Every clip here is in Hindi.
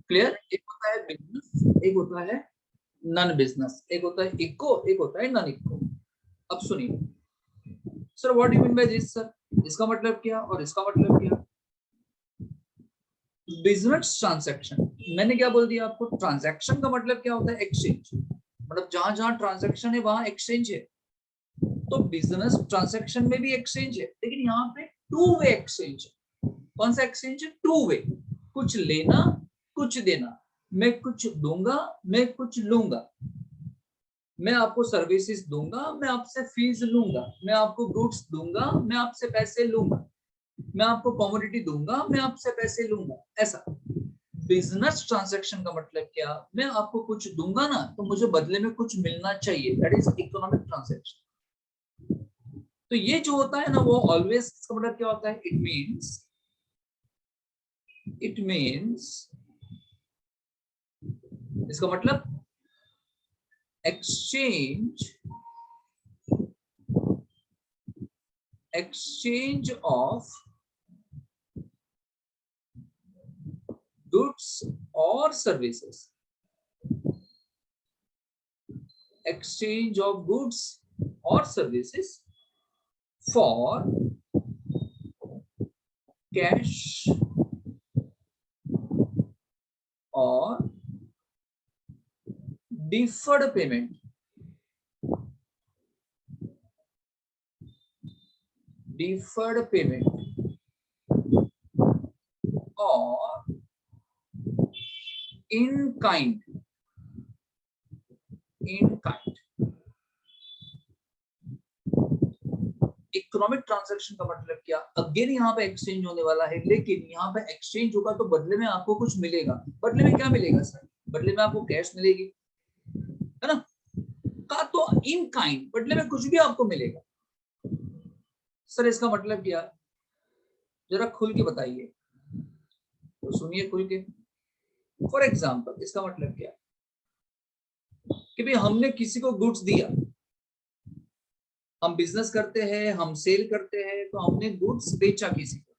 क्लियर? एक होता है बिजनेस, एक होता है नॉन बिजनेस, एक होता है इको, एक होता है नॉन इको। अब सुनिए sir, what do mean by this sir, इसका मतलब क्या और इसका मतलब क्या? बिजनेस ट्रांजैक्शन, मैंने क्या बोल दिया आपको? ट्रांजैक्शन का मतलब क्या होता है? एक्सचेंज, मतलब जहां जहां ट्रांजैक्शन है वहां एक्सचेंज है। तो बिजनेस ट्रांजैक्शन में भी एक्सचेंज है, लेकिन यहाँ पे टू वे एक्सचेंज है। कौन सा एक्सचेंज है? टू वे, कुछ लेना कुछ देना, मैं कुछ दूंगा मैं कुछ लूंगा, मैं आपको सर्विसेज दूंगा मैं आपसे फीस लूंगा, मैं आपको गुड्स दूंगा मैं आपसे पैसे लूंगा, मैं आपको कमोडिटी दूंगा मैं आपसे पैसे लूंगा, ऐसा। बिजनेस ट्रांजैक्शन का मतलब क्या? मैं आपको कुछ दूंगा ना तो मुझे बदले में कुछ मिलना चाहिए, दैट इज इकोनॉमिक ट्रांजैक्शन। तो ये जो होता है ना वो ऑलवेज, इसका मतलब क्या होता है? इट मीन्स इसका मतलब exchange of goods or services, exchange of goods or services for cash or deferred payment, or in kind, economic transaction का मतलब क्या? अगेन यहाँ पे एक्सचेंज होने वाला है, लेकिन यहाँ पे एक्सचेंज होगा तो बदले में आपको कुछ मिलेगा। बदले में क्या मिलेगा सर? बदले में आपको कैश मिलेगी, है ना? का तो इन काइंड, बदले में कुछ भी आपको मिलेगा। सर इसका मतलब क्या? जरा खुल के बताइए, तो सुनिए खुल के। फॉर एग्जाम्पल इसका मतलब क्या कि भाई हमने किसी को गुड्स दिया, हम बिजनेस करते हैं, हम सेल करते हैं, तो हमने गुड्स बेचा किसी को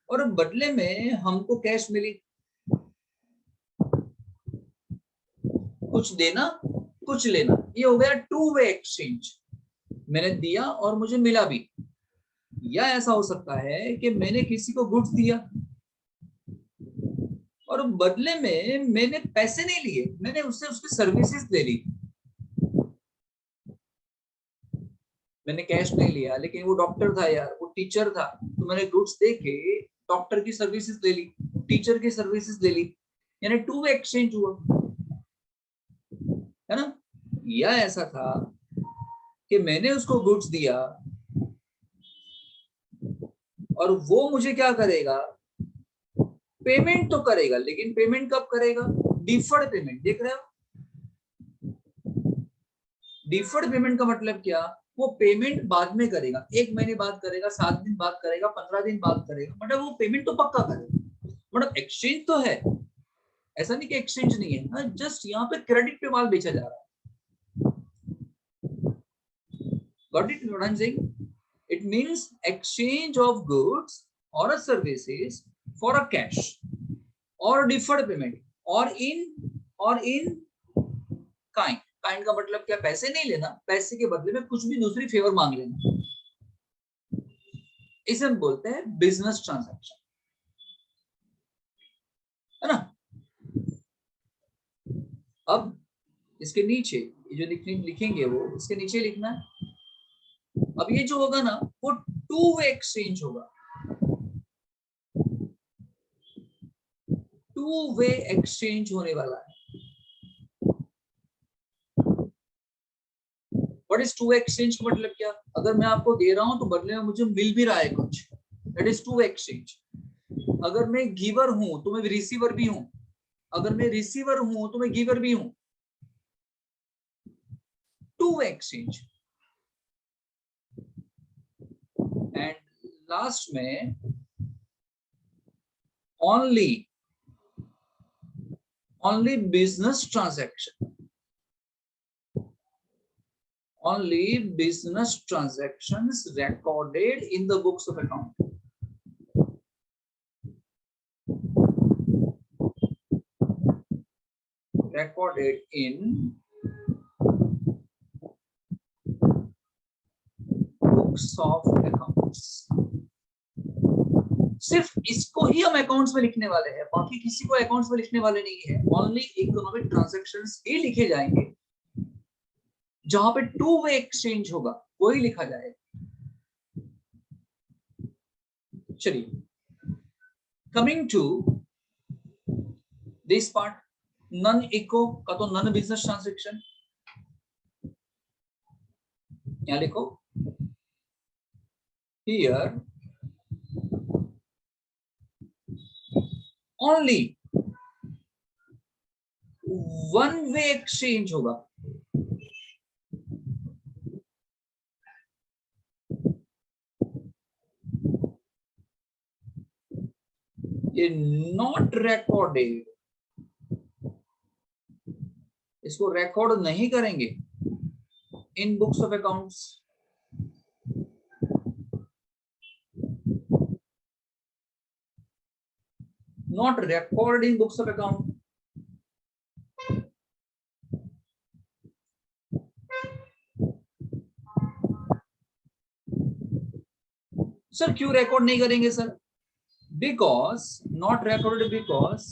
और बदले में हमको कैश मिली। कुछ देना कुछ लेना, ये हो गया टू वे एक्सचेंज। मैंने दिया और मुझे मिला भी। या ऐसा हो सकता है कि मैंने किसी को गुड्स दिया और बदले में मैंने पैसे नहीं लिए, मैंने उससे उसकी सर्विसेज ले ली। मैंने कैश नहीं लिया, लेकिन वो डॉक्टर था यार, वो टीचर था, तो मैंने गुड्स दे के डॉक्टर की सर्विसेज ले ली, टीचर की सर्विसेज ले ली, यानी टू वे एक्सचेंज हुआ, है ना? या ऐसा था कि मैंने उसको गुड्स दिया और वो मुझे क्या करेगा? पेमेंट तो करेगा, लेकिन पेमेंट कब करेगा? डिफर्ड पेमेंट, देख रहे हो? डिफर्ड पेमेंट का मतलब क्या? वो पेमेंट बाद में करेगा, 1 महीने बाद करेगा, 7 दिन बाद करेगा, 15 दिन बाद करेगा, मतलब वो पेमेंट तो पक्का करेगा। मतलब एक्सचेंज तो है, ऐसा नहीं कि एक्सचेंज नहीं है, जस्ट यहाँ पे क्रेडिट पे माल बेचा जा रहा है। Got it? What I'm saying? It means exchange of goods or a services for a cash or deferred payment or in kind. Kind का मतलब क्या? पैसे नहीं लेना, पैसे के बदले में कुछ भी दूसरी फेवर मांग लेना, इसे हम बोलते हैं बिजनेस ट्रांजैक्शन, है ना? अब इसके नीचे जो लिखेंगे वो इसके नीचे लिखना है। अब ये जो होगा ना वो टू वे एक्सचेंज होगा, टू वे एक्सचेंज होने वाला है। What is two way exchange का मतलब क्या? अगर मैं आपको दे रहा हूं तो बदले में मुझे मिल भी रहा है कुछ, that is two way exchange. अगर मैं गिवर हूं तो मैं रिसीवर भी हूं, अगर मैं रिसीवर हूं तो मैं गिवर भी हूं, two way exchange. And last में only business transaction, only business transactions recorded in the books of account. recorded in books of accounts। सिर्फ इसको ही हम अकाउंट्स में लिखने वाले हैं, बाकी किसी को अकाउंट्स में लिखने वाले नहीं है। ओनली इकोनॉमिक ट्रांजैक्शंस ही लिखे जाएंगे, जहां पे टू वे एक्सचेंज होगा वही लिखा जाएगा। चलिए, coming to this part, non eco का तो नॉन बिजनेस ट्रांजैक्शन, यहां लिखो here only one way exchange होगा। ये नॉट रिकॉर्डेड, इसको रिकॉर्ड नहीं करेंगे in books of accounts. Not record in books of account. Sir क्यों रिकॉर्ड नहीं करेंगे sir? Because not recorded, because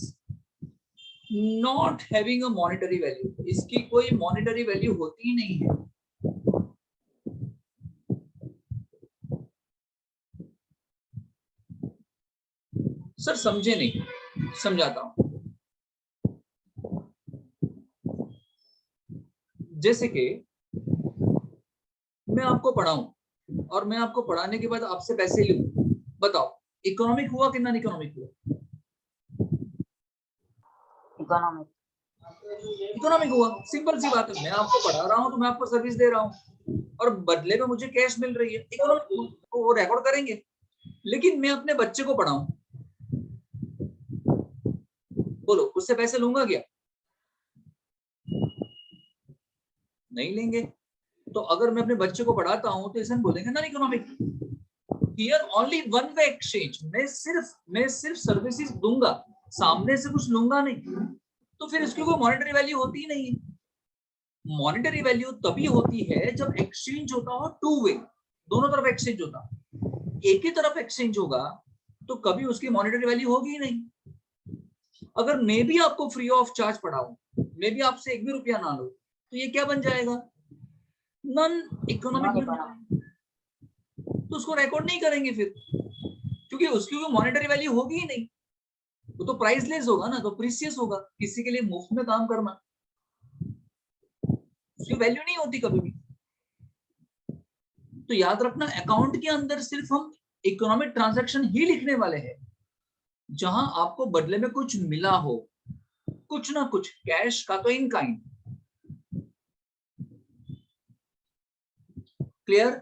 not having a monetary value, इसकी कोई मॉनेटरी वैल्यू होती ही नहीं है। सर समझे नहीं, समझाता हूं। जैसे कि मैं आपको पढ़ाऊं और मैं आपको पढ़ाने के बाद आपसे पैसे लूं, बताओ इकोनॉमिक हुआ कि नॉन इकोनॉमिक हुआ? इकोनॉमिक। इकोनॉमिक हुआ, सिंपल सी बात है। मैं आपको पढ़ा रहा हूं तो मैं आपको सर्विस दे रहा हूं और बदले में मुझे कैश मिल रही है, इकोनॉमिक। वो रिकॉर्ड करेंगे। लेकिन मैं अपने बच्चे को पढ़ाऊं, बोलो उससे पैसे लूंगा क्या? नहीं लेंगे। तो अगर मैं अपने बच्चे को पढ़ाता हूं तो इसे हम बोलेंगे non economic. Here only one way exchange, मैं सिर्फ सर्विसेज दूंगा, सामने से कुछ लूंगा नहीं, तो फिर इसकी कोई मॉनेटरी वैल्यू होती ही नहीं है। मॉनेटरी वैल्यू तभी होती है जब एक्सचेंज होता हो टू वे, दोनों तरफ एक्सचेंज होता। एक ही तरफ एक्सचेंज होगा तो कभी उसकी मॉनेटरी वैल्यू होगी ही नहीं। अगर मैं भी आपको फ्री ऑफ चार्ज पढ़ाऊं, मैं भी आपसे एक भी रुपया ना लूं, तो ये क्या बन जाएगा? Non economic. तो उसको रिकॉर्ड नहीं करेंगे फिर, क्योंकि उसकी कोई मॉनेटरी वैल्यू होगी ही नहीं। वो तो प्राइसलेस होगा ना, तो प्रीशियस होगा। किसी के लिए मुफ्त में काम करना, उसकी वैल्यू नहीं होती कभी भी। तो याद रखना, अकाउंट के अंदर सिर्फ हम इकोनॉमिक ट्रांजैक्शन ही लिखने वाले हैं, जहां आपको बदले में कुछ मिला हो, कुछ ना कुछ, कैश का तो इन काइंड। क्लियर?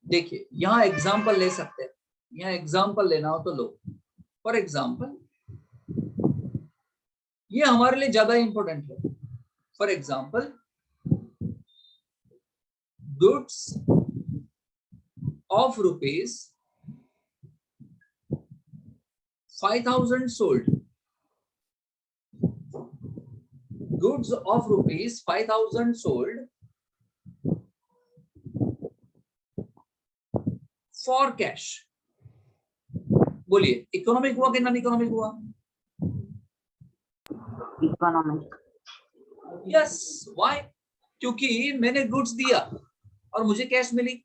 देखिए यहां एग्जांपल ले सकते हैं, यहां एग्जांपल लेना हो तो लो। फॉर एग्जांपल, ये हमारे लिए ज्यादा इंपॉर्टेंट है। For example, goods of rupees 5,000 sold, goods of rupees 5,000 sold for cash। बोलिए इकोनॉमिक हुआ कि नॉन इकोनॉमिक हुआ? इकोनॉमिक। Yes, why? क्योंकि मैंने गुड्स दिया और मुझे कैश मिली।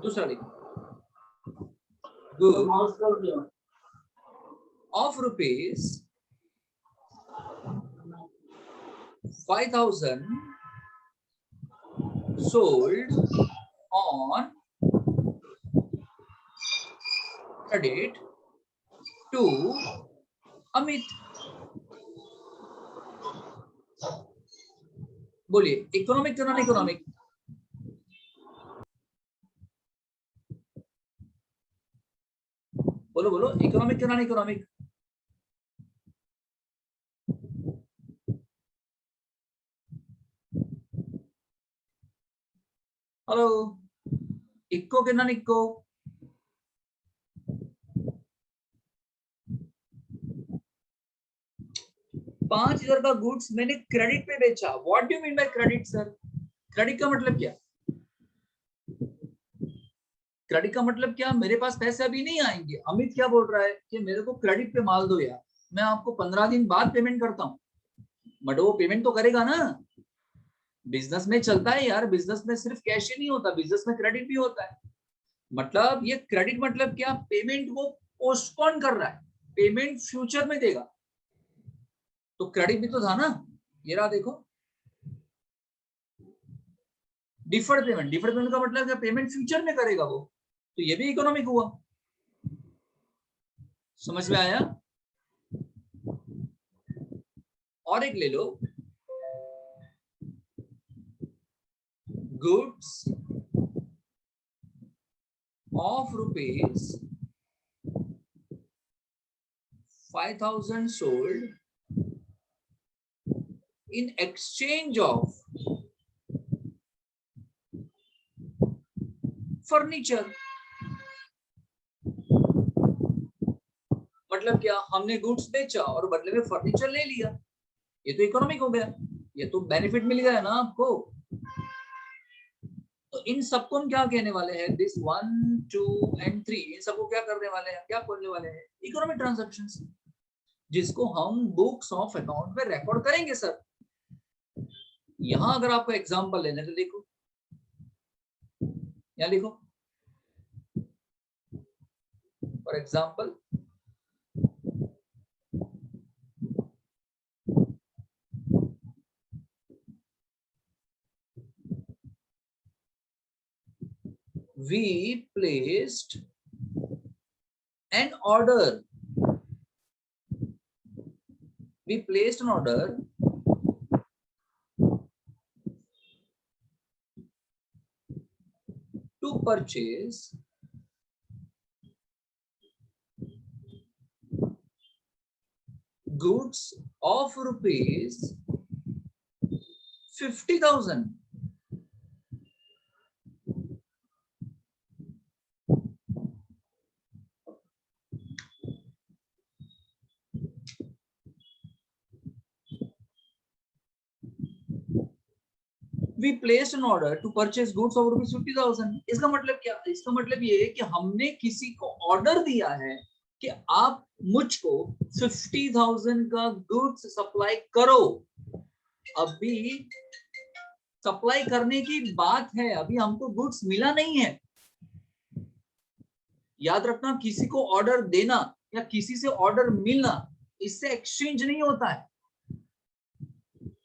दूसरा लिखो, goods of rupees 5,000 sold on credit to Amit. बोलिए इकोनॉमिक या नॉन इकोनॉमिक? बोलो बोलो, इकोनॉमिक या नॉन इकोनॉमिक? हेलो, इको के नॉन इको? 5,000 का गुड्स मैंने क्रेडिट पे बेचा। What do you mean by credit sir? Credit का मतलब क्या? क्रेडिट का मतलब क्या? मेरे पास पैसे अभी नहीं आएंगे। अमित क्या बोल रहा है कि मेरे को क्रेडिट पे माल दो यार, मैं आपको 15 दिन बाद पेमेंट करता हूँ। बट वो पेमेंट तो करेगा ना। बिजनेस में चलता है यार, बिजनेस में सिर्फ कैश ही नहीं होता, बिजनेस में क्रेडिट भी होता है। मतलब ये क्रेडिट मतलब क्या? पेमेंट वो पोस्टपोन कर रहा है, पेमेंट फ्यूचर में देगा। तो क्रेडिट भी तो था ना, ये रहा देखो, डिफर्ड पेमेंट। डिफर्ड पेमेंट का मतलब क्या? पेमेंट फ्यूचर में करेगा वो, तो ये भी इकोनॉमिक हुआ। समझ में आया? और एक ले लो, goods of rupees 5,000 sold in exchange of furniture। मतलब क्या? हमने गुड्स बेचा और बदले में फर्नीचर ले लिया, ये तो इकोनॉमिक हो गया, ये तो बेनिफिट मिल गया ना आपको। तो इन सबको हम क्या कहने वाले हैं? दिस 1, 2 and 3, इन सबको क्या करने वाले हैं? क्या बोलने वाले हैं? इकोनॉमिक ट्रांजैक्शंस, जिसको हम बुक्स ऑफ अकाउंट में रिकॉर्ड करेंगे सर। यहां अगर आपको एग्जांपल लेना है तो देखो, यहां लिखो for example, we placed an order. We placed an order to purchase goods of rupees 50,000. We placed an order to purchase goods of rupees 50,000. इसका मतलब क्या? इसका मतलब ये है कि हमने किसी को ऑर्डर दिया है कि आप मुझको 50,000 का गुड्स सप्लाई करो। अभी सप्लाई करने की बात है, अभी हमको गुड्स मिला नहीं है। याद रखना, किसी को ऑर्डर देना या किसी से ऑर्डर मिलना, इससे एक्सचेंज नहीं होता है।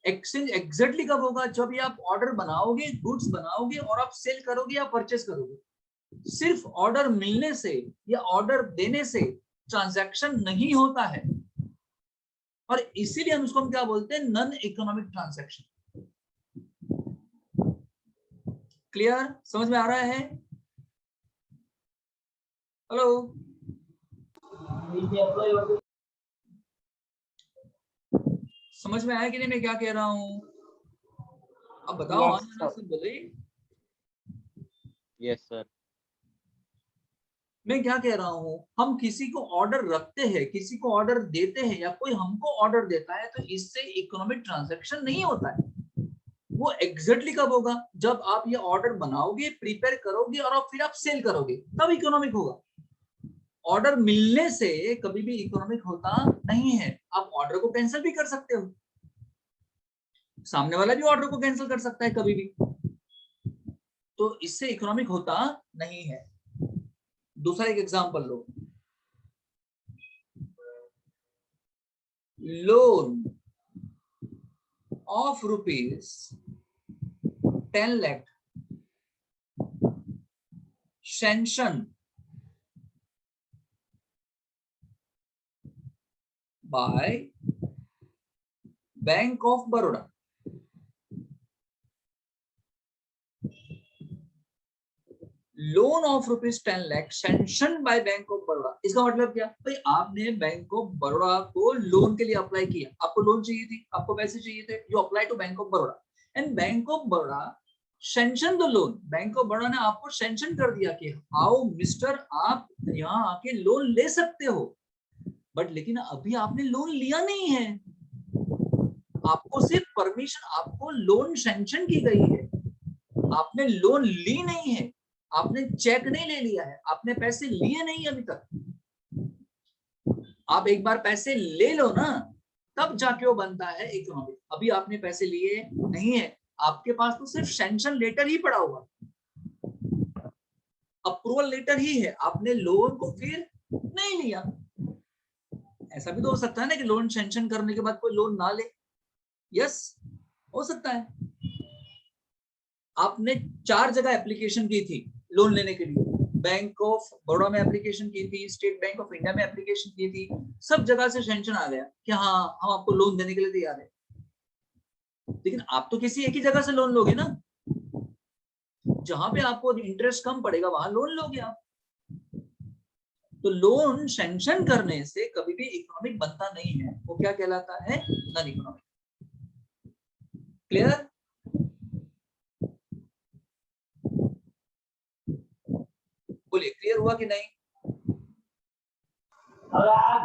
एक्सचेंज एग्जैक्टली कब होगा? जब ये आप ऑर्डर बनाओगे, गुड्स बनाओगे और आप सेल करोगे या परचेस करोगे। सिर्फ ऑर्डर मिलने से या ऑर्डर देने से ट्रांजैक्शन नहीं होता है, और इसीलिए हम उसको क्या बोलते हैं? Non economic transaction. क्लियर? समझ में आ रहा है? हेलो, समझ में आया कि नहीं मैं क्या कह रहा हूं? अब बताओ। Yes, हाँ sir. से बोले। Yes sir. मैं क्या कह रहा हूं? हम किसी को ऑर्डर रखते हैं, किसी को ऑर्डर देते हैं, या कोई हमको ऑर्डर देता है, तो इससे इकोनॉमिक ट्रांजैक्शन नहीं होता है। वो एग्जैक्टली कब होगा? जब आप ये ऑर्डर बनाओगे, प्रिपेयर करोगे और फिर आप सेल करोगे, तब इकोनॉमिक होगा। ऑर्डर मिलने से कभी भी इकोनॉमिक होता नहीं है। आप ऑर्डर को कैंसिल भी कर सकते हो, सामने वाला भी ऑर्डर को कैंसिल कर सकता है कभी भी, तो इससे इकोनॉमिक होता नहीं है। दूसरा एक example low, loan of rupees 10 lakh sanction by bank of Baroda. Loan of rupees 10 lakh sanction by bank of Baroda. इसका मतलब क्या भाई? आपने बैंक ऑफ बड़ौदा को लोन के लिए अप्लाई किया, आपको लोन चाहिए थी, आपको पैसे चाहिए थे, you apply to bank of Baroda, and bank of Baroda sanction the loan. Bank of Baroda ने आपको सैंक्शन कर दिया कि आओ मिस्टर, आप यहाँ आके लोन ले सकते हो। बट लेकिन अभी आपने लोन लिया नहीं है, आपको सिर्फ परमिशन, आपको लोन सैंक्शन की गई है, आपने लोन ली नहीं है, आपने चेक नहीं ले लिया है, आपने पैसे लिए नहीं अभी तक। आप एक बार पैसे ले लो ना, तब जाके वो बनता है इकोनॉमिक। अभी आपने पैसे लिए नहीं है, आपके पास तो सिर्फ सैंक्शन लेटर ही पड़ा हुआ, अप्रूवल लेटर ही है, आपने लोन को फिर नहीं लिया। ऐसा भी तो हो सकता है ना कि लोन सैंक्शन करने के बाद कोई लोन ना ले। यस, हो सकता है। आपने 4 जगह एप्लीकेशन की थी लोन लेने के लिए, बैंक ऑफ बड़ौदा में एप्लीकेशन की थी, स्टेट बैंक ऑफ इंडिया में एप्लीकेशन की थी, सब जगह से सैंक्शन आ गया कि हाँ हम आपको लोन देने के लिए तैयार है। लेकिन आप तो किसी एक ही जगह से लोन लोगे ना, जहां पे आपको इंटरेस्ट कम पड़ेगा वहां लोन लोगे आप। तो लोन सैंक्शन करने से कभी भी इकोनॉमिक बनता नहीं है, वो क्या कहलाता है? Non economic. क्लियर? बोलिए, क्लियर हुआ कि नहीं?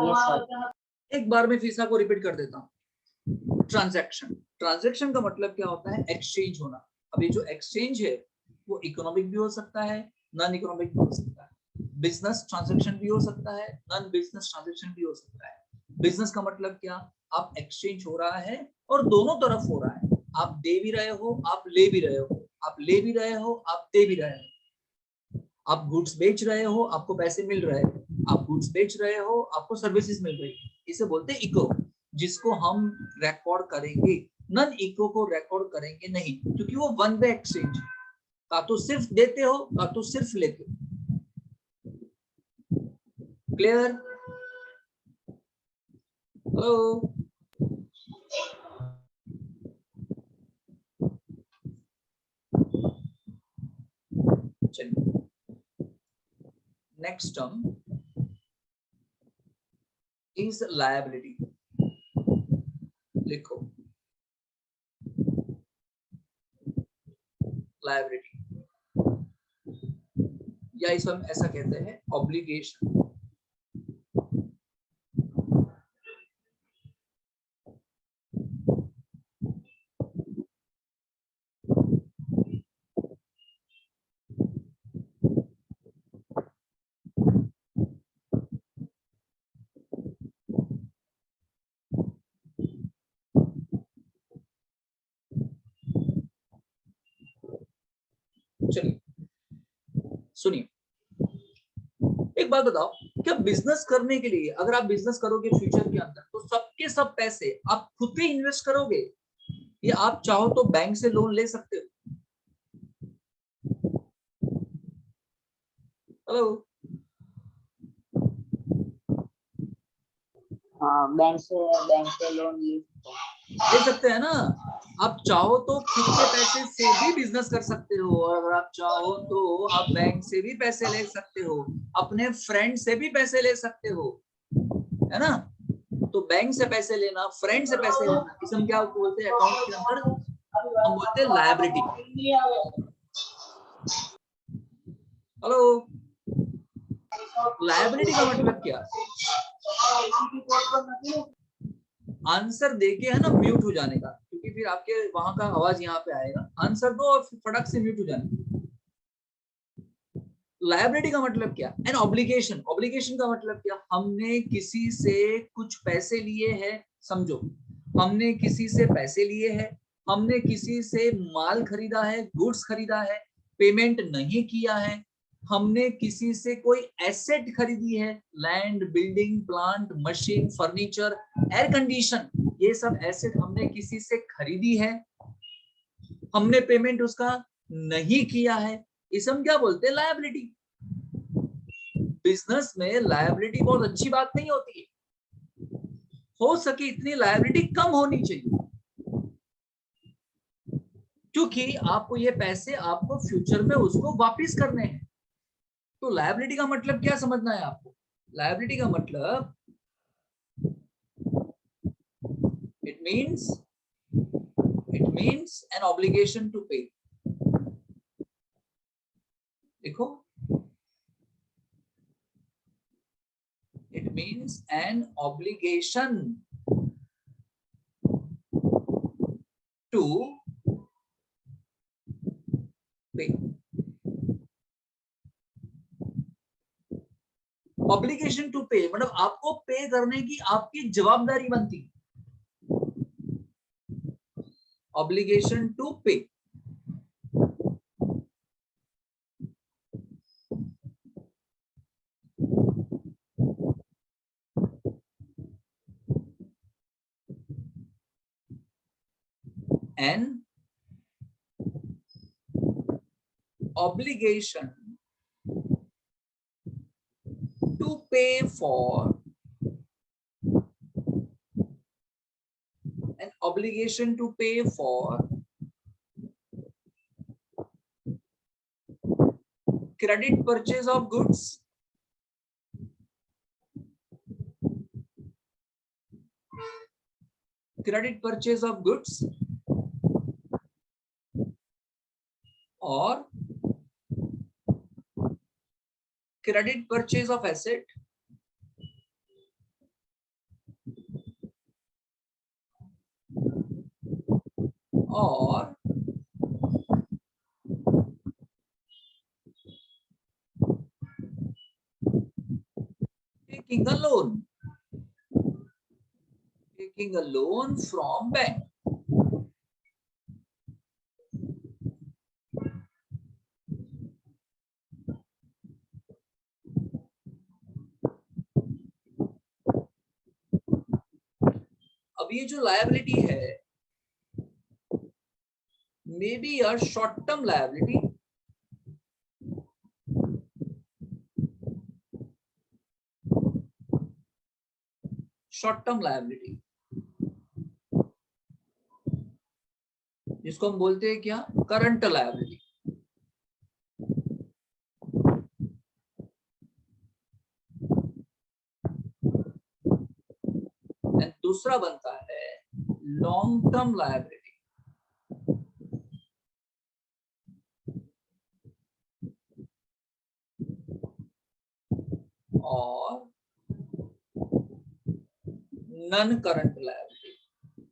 Yes, sir. एक बार में फीसा को रिपीट कर देता हूँ। ट्रांजैक्शन, ट्रांजैक्शन का मतलब क्या होता है? एक्सचेंज होना। अभी जो एक्सचेंज है वो इकोनॉमिक भी हो सकता है, नॉन इकोनॉमिक भी हो सकता है। बिजनेस ट्रांजैक्शन भी हो सकता है, नॉन बिजनेस ट्रांजैक्शन भी हो सकता है। बिजनेस का मतलब क्या? आप एक्सचेंज हो रहा है और दोनों तरफ हो रहा है, आप दे भी रहे हो, आप ले भी रहे हो, आप ले भी रहे हो, आप दे भी रहे हो। आप गुड्स बेच रहे हो, आपको पैसे मिल रहे हैं, आप गुड्स बेच रहे हो, आपको सर्विसेज मिल रही है। इसे बोलते हैं इको, जिसको हम रिकॉर्ड करेंगे। नॉन इको को रिकॉर्ड करेंगे नहीं, क्योंकि वो वन वे एक्सचेंज, का तो सिर्फ देते हो का तो सिर्फ लेते हो। क्लियर? हेलो? चलिए, नेक्स्ट टर्म इज लायबिलिटी। लिखो लायबिलिटी, या इसको हम ऐसा कहते हैं ऑब्लिगेशन। चलिए सुनिए, एक बात बताओ, क्या बिजनेस करने के लिए, अगर आप बिजनेस करोगे फ्यूचर के अंदर, तो सबके सब पैसे आप खुद पे इन्वेस्ट करोगे, या आप चाहो तो बैंक से लोन ले सकते हो? हेलो? बैंक से लोन ले सकते हैं ना। आप चाहो तो खुद के पैसे से भी बिजनेस कर सकते हो, और अगर आप चाहो तो आप बैंक से भी पैसे ले सकते हो, अपने फ्रेंड से भी पैसे ले सकते हो, है ना? तो बैंक से पैसे लेना, फ्रेंड से पैसे लेना, इसे हम क्या बोलते हैं अकाउंट के अंदर? हम बोलते हैं लायबिलिटी। हेलो? लायबिलिटी का मतलब क्या? आंसर देके है ना म्यूट हो जाने का, क्योंकि फिर आपके वहां का आवाज यहाँ पे आएगा। आंसर दो और फटक से म्यूट हो जाने। लायबिलिटी का मतलब क्या? An obligation. ऑब्लिगेशन का मतलब क्या? हमने किसी से कुछ पैसे लिए हैं, समझो, हमने किसी से पैसे लिए हैं, हमने किसी से माल खरीदा है, गुड्स खरीदा है, पेमेंट नहीं किया है, हमने किसी से कोई एसेट खरीदी है, land, building, plant, machine, furniture, air condition, ये सब एसेट हमने किसी से खरीदी है, हमने पेमेंट उसका नहीं किया है, इसे हम क्या बोलते हैं? लायबिलिटी। बिजनेस में लायबिलिटी बहुत अच्छी बात नहीं होती है, हो सके इतनी लायबिलिटी कम होनी चाहिए, क्योंकि आपको ये पैसे आपको फ्यूचर में उसको वापस करने हैं। तो लायबिलिटी का मतलब क्या समझना है आपको? लायबिलिटी का मतलब it means an obligation to pay. देखो, it means an obligation obligation to pay मतलब आपको पे करने की आपकी जवाबदारी बनती, obligation to pay. An obligation to pay for an obligation to pay for credit purchase of goods, credit purchase of goods or credit purchase of asset or taking a loan, taking a loan from bank. अब ये जो लायबिलिटी है may be a short term liability, short term liability जिसको हम बोलते हैं क्या, करंट लायबिलिटी। एंड दूसरा बनता है लॉन्ग टर्म लायबिलिटी। और नॉन करंट लायबिलिटी,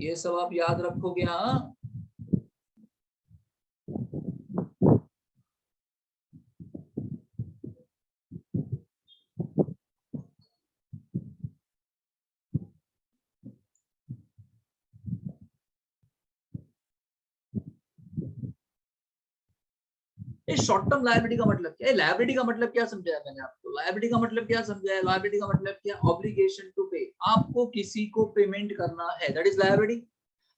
ये सब आप याद रखोगे। हाँ, शॉर्ट टर्म लायबिलिटी का मतलब क्या है, लायबिलिटी का मतलब क्या समझाया मैंने आपको, लायबिलिटी का मतलब क्या समझाया, लायबिलिटी का मतलब क्या, ऑब्लिगेशन टू पे, आपको किसी को पेमेंट करना है, दैट इज लायबिलिटी।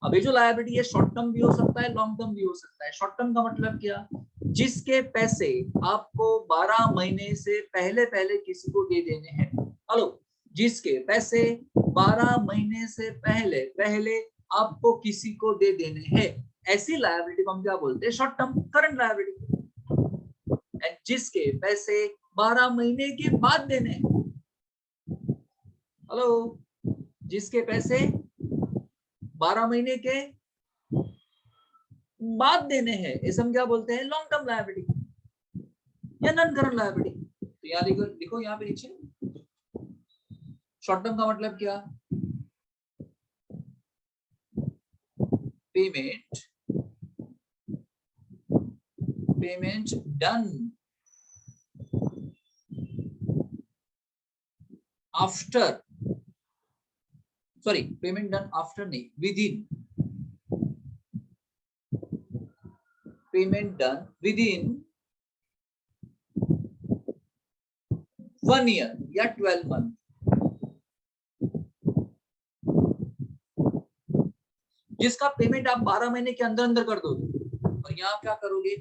अब ये जो लायबिलिटी है शॉर्ट टर्म भी हो सकता है, लॉन्ग टर्म भी हो सकता है। शॉर्ट टर्म का मतलब क्या, जिसके पैसे आपको 12 महीने से पहले पहले किसी को दे देने हैं। हेलो, जिसके पैसे 12 महीने से पहले पहले आपको किसी को दे देने हैं, ऐसी लायबिलिटी को हम क्या बोलते हैं, शॉर्ट टर्म करंट लायबिलिटी। जिसके पैसे 12 महीने के बाद देने हैं, हेलो, जिसके पैसे 12 महीने के बाद देने हैं, इसे हम क्या बोलते हैं, लॉन्ग टर्म लायबिलिटी या नॉन करंट लायबिलिटी। तो यहाँ लिखो, लिखो यहाँ पे नीचे, शॉर्ट टर्म का मतलब क्या, payment done after, sorry payment done after नहीं, within, payment done within 1 year या 12 मंथ। जिसका पेमेंट आप 12 महीने के अंदर अंदर कर दोगे, और यहाँ क्या करोगे,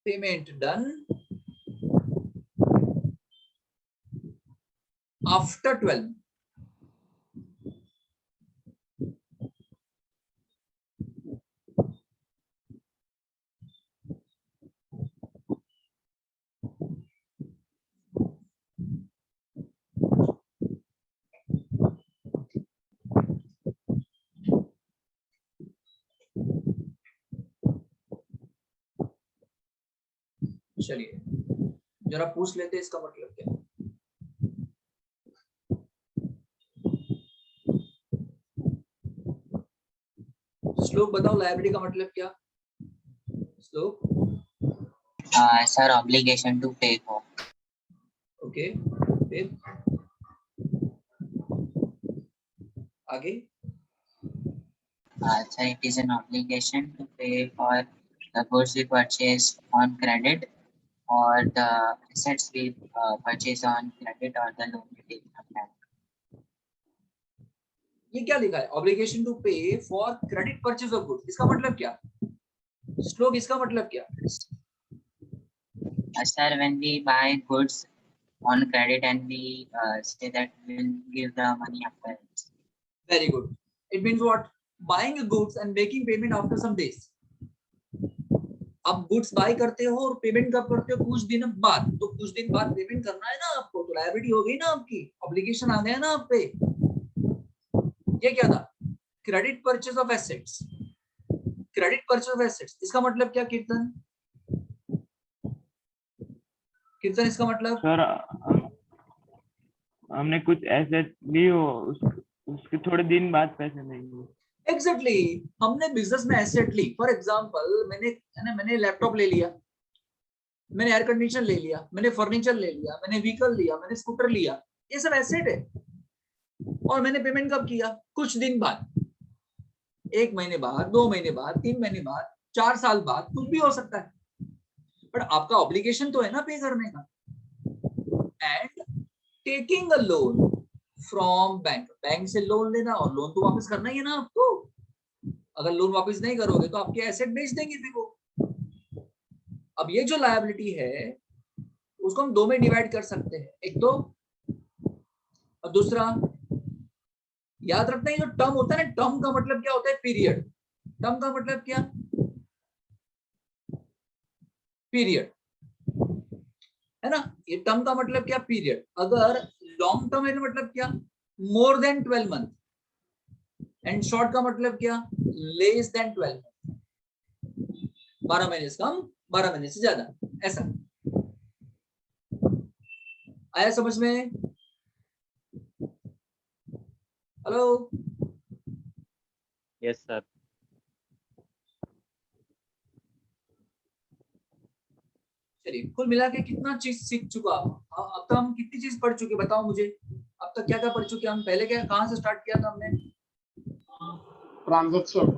पेमेंट डन आफ्टर 12। चलिए जरा पूछ लेते हैं इसका मतलब क्या। श्लोक बताओ, लायबिलिटी का मतलब क्या, श्लोक। Sir, obligation to pay for. Okay, फिर आगे Sir, it is an obligation to pay for the goods we purchase on credit or the assets we purchase on credit or the loan we take from bank. ये क्या लिखा है? ऑब्लिगेशन टू पे for credit purchase of goods, इसका मतलब क्या? श्लोक इसका मतलब क्या? Sir, when we buy goods on credit and we say that we will give the money afterwards. Very good. It means what? Buying goods and making payment after some days. आप गुड्स बाय करते हो और पेमेंट कब करते हो? कुछ दिन बाद। तो कुछ दिन बाद पेमेंट करना है ना आपको, तो लायबिलिटी हो गई ना आपकी, ऑब्लिगेशन आ गया ना आप पे। ये क्या था? Credit purchase of assets. Credit purchase of assets, इसका मतलब क्या कीर्तन? कीर्तन इसका मतलब? सर हमने कुछ एसेट ली हो, उसके थोड़े दिन बाद पैसे देंगे। एग्जैक्टली, हमने बिजनेस में एसेट ली। फॉर एग्जांपल मैंने लैपटॉप ले लिया, मैंने एयर कंडीशनर ले लिया, मैंने फर्नीचर ले लिया, मैंने व्हीकल लिया, मैंने स्कूटर लिया, ये सब एसेट है। और मैंने पेमेंट कब किया? कुछ दिन बाद, 1 महीने बाद, 2 महीने बाद, 3 महीने बाद, 4 साल बाद, कुछ भी हो सकता है। बट आपका ऑब्लिगेशन तो है ना पे करने का। And taking a loan from bank, bank से लोन लेना और लोन तो वापस करना ही है ना आपको। अगर लोन वापस नहीं करोगे तो आपके एसेट बेच देंगे फिर वो। अब ये जो लायबिलिटी है उसको हम 2 में डिवाइड कर सकते हैं, एक तो और दूसरा। याद रखना है जो टर्म होता है ना, टर्म का मतलब क्या होता है? पीरियड। टर्म का मतलब क्या? पीरियड, है ना? ये टर्म का मतलब क्या? पीरियड। अगर लॉन्ग टर्म है तो मतलब क्या? More than 12 month. And short का मतलब क्या? Less than 12 month. 12 महीने से कम, 12 महीने से ज्यादा, ऐसा। आया समझ में? हेलो? Yes sir. चलिए, कुल मिला के कितना चीज सीख चुका? अब तक हम कितनी चीज पढ़ चुके बताओ मुझे। अब तक क्या क्या पढ़ चुके हम? पहले क्या, कहां से स्टार्ट किया था हमने? ट्रांजेक्शन